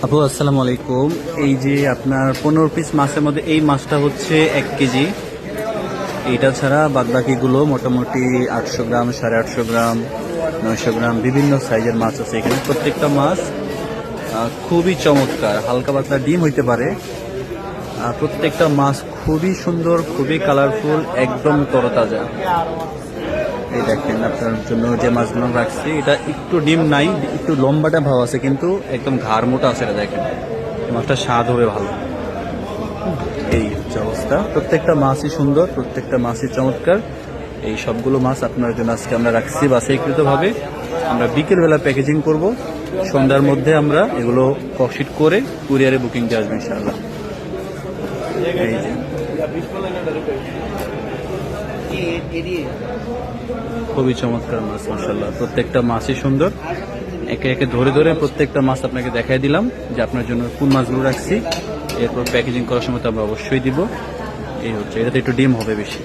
আপু আসসালামু আলাইকুম। এই যে আপনার 15 পিস মাছের মধ্যে এই মাছটা হচ্ছে 1 কেজি। এইটা ছাড়া বাদবাকিগুলো মোটামুটি 800 গ্রাম, 850 গ্রাম, 900 গ্রাম বিভিন্ন সাইজের মাছ আছে এখানে। প্রত্যেকটা মাছ খুবই চমৎকার, হালকা পাতলা ডিম হইতে পারে। প্রত্যেকটা মাছ খুবই সুন্দর, খুবই কালারফুল, একদম তরতাজা। এই দেখেন আপনার জন্য যে মাছগুলো রাখছি, এটা একটু ডিম নাই, একটু লম্বাটা ভাব আছে, কিন্তু একদম ঘাড় মোটা আছে। এটা দেখেন, এই মাছটা স্বাদ হবে ভালো। এই হচ্ছে অবস্থা। প্রত্যেকটা মাছই সুন্দর, প্রত্যেকটা মাছই চমৎকার। এই সবগুলো মাছ আপনার জন্য আজকে আমরা রাখছি বাছাইকৃতভাবে। আমরা বিকেলবেলা প্যাকেজিং করব, সন্ধ্যার মধ্যে আমরা এগুলো ককশিট করে কুরিয়ারে বুকিং দিয়ে আসবো ইনশাআল্লাহ। এই যে খুবই চমৎকার মাছ, মাশাআল্লাহ। প্রত্যেকটা মাছই সুন্দর। একে একে ধরে ধরে প্রত্যেকটা মাছ আপনাকে দেখাই দিলাম যে আপনার জন্য কোন মাছগুলো রাখছি। এরপর প্যাকেজিং করার সময় তো আমরা অবশ্যই দিব। এই হচ্ছে, এটাতে একটু ডিম হবে বেশি।